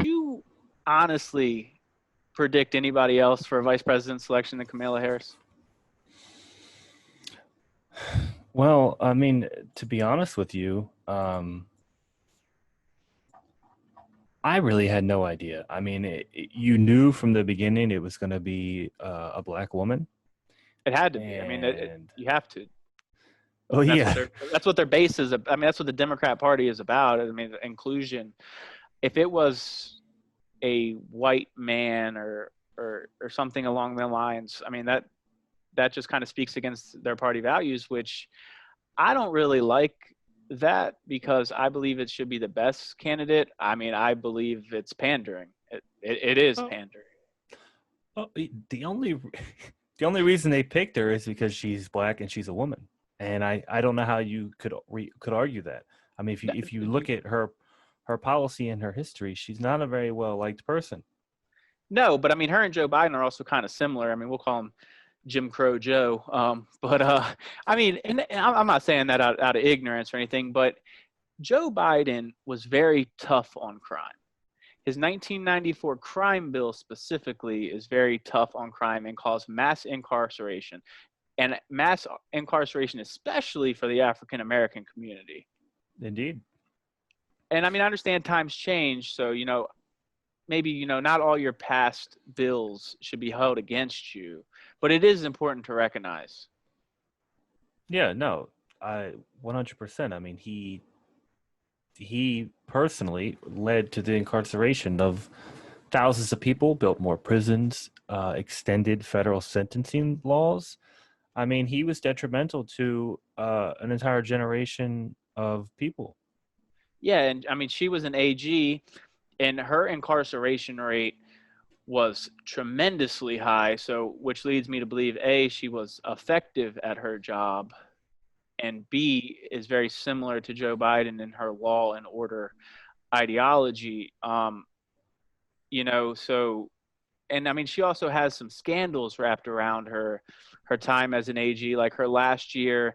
You honestly predict anybody else for vice president selection than Kamala Harris? Well, I mean, to be honest with you, I really had no idea. I mean, you knew from the beginning it was going to be a black woman, It had to be. I mean, and you have to. oh yeah, That's what their base is. I mean, that's what the Democrat Party is about. I mean, inclusion. If it was a white man or something along the lines, I mean that just kind of speaks against their party values, which I don't really like that because I believe it should be the best candidate. I mean, I believe it's pandering. It is oh, pandering. oh, the only the only reason they picked her is because she's black and she's a woman, and I don't know how you could argue that. I mean, if you look at her policy and her history, she's not a very well liked person. No, but I mean, her and Joe Biden are also kind of similar. I mean, we'll call him Jim Crow Joe. But I mean, and I'm not saying that out of ignorance or anything, but Joe Biden was very tough on crime. His 1994 crime bill specifically is very tough on crime and caused mass incarceration, and mass incarceration especially for the African American community. Indeed. And I mean, I understand times change, so maybe not all your past bills should be held against you, but it is important to recognize. Yeah, no, I 100%. I mean, he personally led to the incarceration of thousands of people, built more prisons, extended federal sentencing laws. I mean, he was detrimental to an entire generation of people. Yeah, and I mean, she was an AG, and her incarceration rate was tremendously high. So, which leads me to believe A, she was effective at her job, and B, is very similar to Joe Biden in her law and order ideology. So, and I mean, she also has some scandals wrapped around her time as an AG. Like her last year,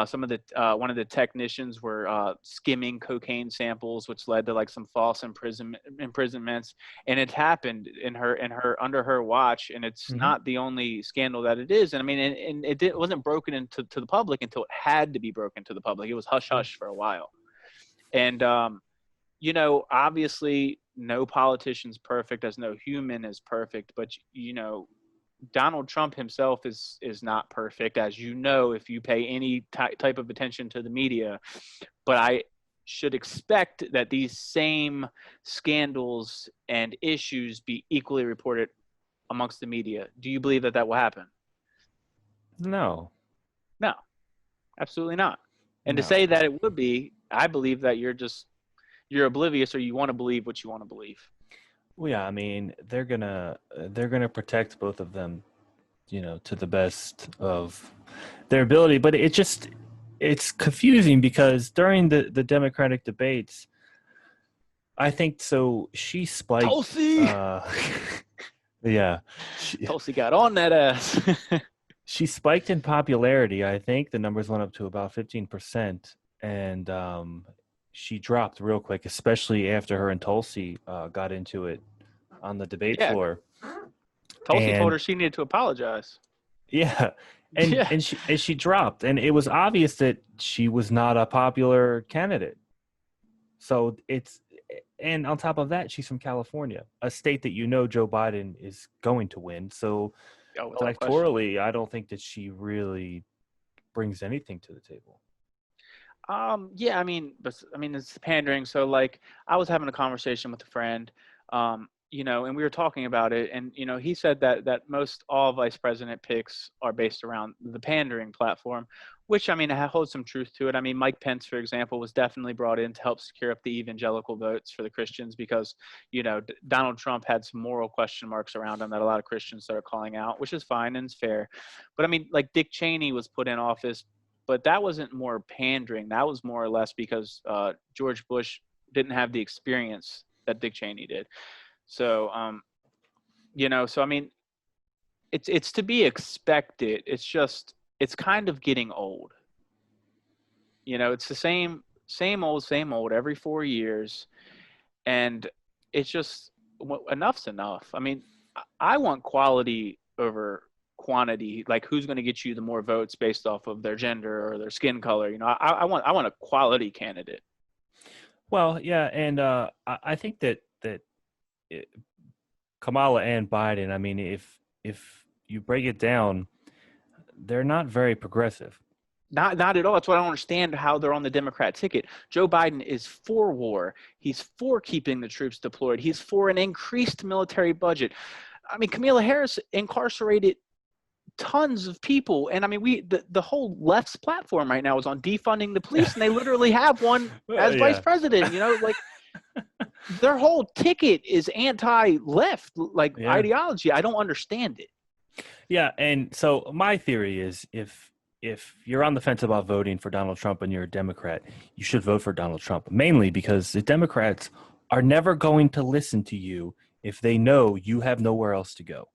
some of the one of the technicians were skimming cocaine samples, which led to like some false imprisonments. And it happened in her under her watch, and it's Hmm. not the only scandal that it is. And I mean, and it wasn't broken into to the public until it had to be broken to the public. It was hush hush for a while, and obviously no politician's perfect, as no human is perfect, but Donald Trump himself is not perfect, as if you pay any type of attention to the media. But I should expect that these same scandals and issues be equally reported amongst the media. Do you believe that that will happen? No, No, absolutely not. And to say no. that it would be, I believe that you're oblivious, or you want to believe what you want to believe. Well, yeah, I mean, they're gonna protect both of them, to the best of their ability. But it's confusing because during the Democratic debates, I think so. She spiked. Tulsi, Yeah, she, Tulsi got on that ass. she spiked in popularity. I think the numbers went up to about 15%, and she dropped real quick, especially after her and Tulsi got into it on the debate Yeah, floor. Tulsi told And her she needed to apologize. yeah, and Yeah, and she dropped, and it was obvious that she was not a popular candidate. So and on top of that, she's from California, a state that Joe Biden is going to win. So oh, without question. electorally, I don't think that she really brings anything to the table. Yeah, I mean, but I mean, it's pandering. So, like, I was having a conversation with a friend, and we were talking about it, and he said that most all vice president picks are based around the pandering platform, which I mean, holds some truth to it. I mean, Mike Pence, for example, was definitely brought in to help secure up the evangelical votes for the Christians because Donald Trump had some moral question marks around him that a lot of Christians started calling out, which is fine and it's fair. But I mean, like Dick Cheney was put in office, but that wasn't more pandering. That was more or less because George Bush didn't have the experience that Dick Cheney did. So, so I mean, it's to be expected. It's just it's kind of getting old. It's the same old every 4 years. And it's just, enough's enough. I mean, I want quality over quantity. Like, who's going to get you the more votes based off of their gender or their skin color? I want a quality candidate. Well, yeah, and I think that it, Kamala and Biden. I mean, if you break it down, they're not very progressive. Not at all. That's why I don't understand how they're on the Democrat ticket. Joe Biden is for war. He's for keeping the troops deployed. He's for an increased military budget. I mean, Kamala Harris incarcerated tons of people, and I mean, the whole left's platform right now is on defunding the police, and they literally have one as vice Yeah, president. Like, their whole ticket is anti-left, like, yeah, ideology. I don't understand it. yeah. And so my theory is, if you're on the fence about voting for Donald Trump and you're a Democrat, you should vote for Donald Trump, mainly because the Democrats are never going to listen to you if they know you have nowhere else to go.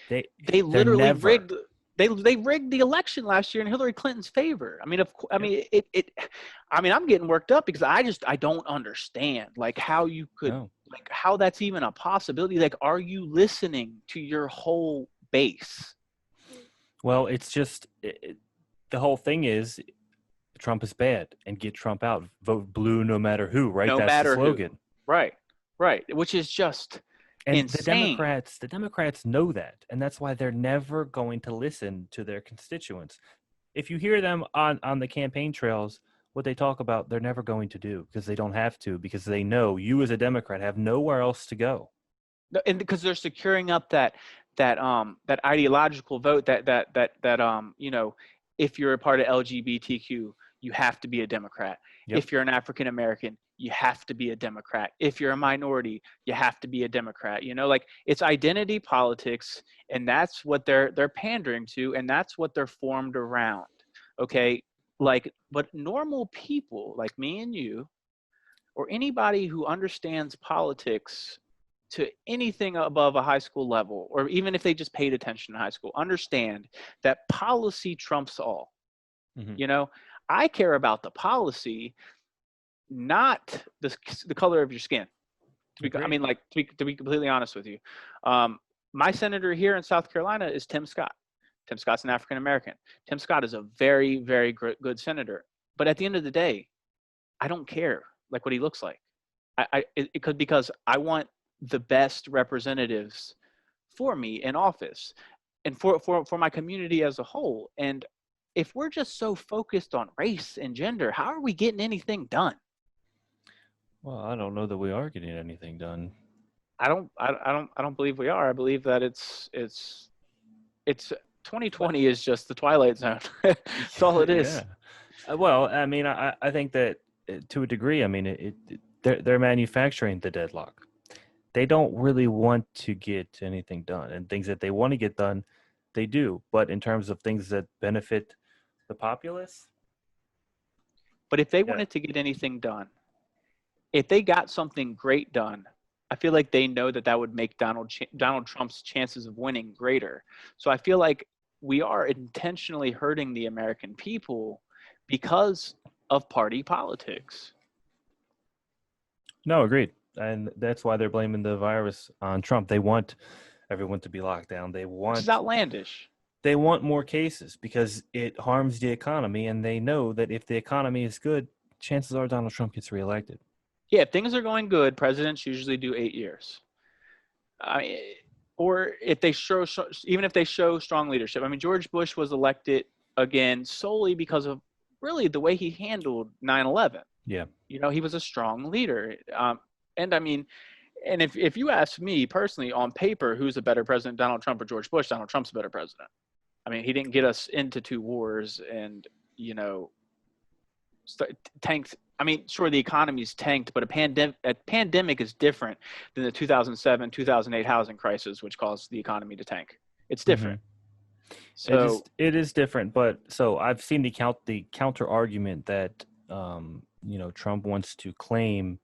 They They're literally never. rigged. They rigged the election last year in Hillary Clinton's favor. I mean, I Yep. mean it. I mean, I'm getting worked up because I don't understand, like, how you could, No. like, how that's even a possibility. Like, are you listening to your whole base? Well, it's just the whole thing is Trump is bad and get Trump out. Vote blue no matter who, right? No That's the matter who. slogan. Right. Right. Which is just And insane. The Democrats know that, and that's why they're never going to listen to their constituents. If you hear them on the campaign trails, what they talk about, they're never going to do because they don't have to, because they know you as a Democrat have nowhere else to go. And because they're securing up that ideological vote, if you're a part of LGBTQ, you have to be a Democrat. Yep. If you're an African American, you have to be a Democrat. If you're a minority, you have to be a Democrat. Like, it's identity politics, and that's what they're pandering to, and that's what they're formed around. Okay, like, but normal people like me and you, or anybody who understands politics to anything above a high school level, or even if they just paid attention in high school, understand that policy trumps all. Hmm. You know, I care about the policy, not the color of your skin. I Agreed. mean, like, to be completely honest with you, my senator here in South Carolina is Tim Scott. Tim Scott's an African American. Tim Scott is a very, very good senator. But at the end of the day, I don't care like what he looks like. It could, because I want the best representatives for me in office, and for my community as a whole. And if we're just so focused on race and gender, how are we getting anything done? Well, I don't know that we are getting anything done. I don't believe we are. I believe that it's 2020 is just the twilight zone. That's all it is. Yeah. Well, I mean, I think that to a degree, I mean, they're manufacturing the deadlock. They don't really want to get anything done, and things that they want to get done, they do. But in terms of things that benefit the populace, But if they yeah. wanted to get anything done, if they got something great done, I feel like they know that would make Donald Trump's chances of winning greater. So I feel like we are intentionally hurting the American people because of party politics, No, agreed. And that's why they're blaming the virus on Trump. They want everyone to be locked down. which is outlandish. They want more cases because it harms the economy, and they know that if the economy is good, chances are Donald Trump gets reelected. Yeah, if things are going good, presidents usually do 8 years. Or if they show, even if they show strong leadership. I mean, George Bush was elected again solely because of really the way he handled 9/11. Yeah. He was a strong leader. And I mean, and if you ask me personally, on paper, who's a better president, Donald Trump or George Bush? Donald Trump's a better president. I mean, he didn't get us into 2 wars and, tanked. I mean, sure, the economy's tanked, but a pandemic is different than the 2007, 2008 housing crisis, which caused the economy to tank. It's Mm-hmm. different. So It is different, but so I've seen the counter argument that Trump wants to claim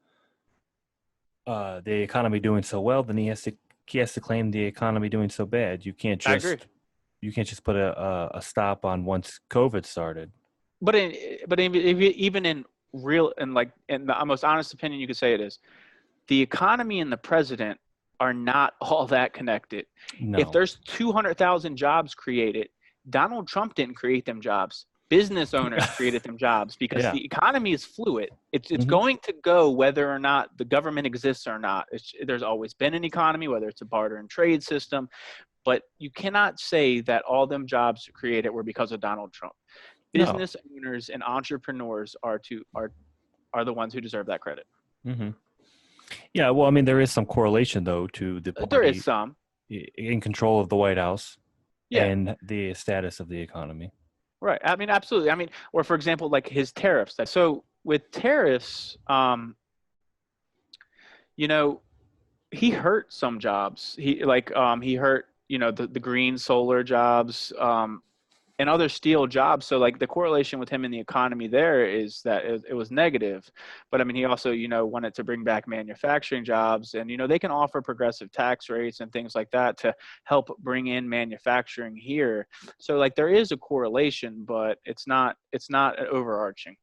the economy doing so well, then he has to claim the economy doing so bad. I agree. You can't just put a stop on once COVID started. but even in real and like in the most honest opinion you could say it is, the economy and the president are not all that connected. If No. there's 200,000 jobs created, Donald Trump didn't create them jobs. Business owners created them jobs because Yeah. the economy is fluid. It's Hmm. going to go whether or not the government exists or not. There's always been an economy, whether it's a barter and trade system, but you cannot say that all them jobs created were because of Donald Trump. No. Business owners and entrepreneurs are the ones who deserve that credit. Hmm. Yeah. Well, I mean, there is some correlation though to the There is party some, in control of the White House yeah. and the status of the economy. Right. I mean, absolutely. I mean, or for example, like his tariffs. So with tariffs, you know, he hurt some jobs. He hurt, the green solar jobs, and other steel jobs. So like the correlation with him in the economy there is that it was negative. But I mean, he also, wanted to bring back manufacturing jobs, and they can offer progressive tax rates and things like that to help bring in manufacturing here. So like there is a correlation, but it's not overarching.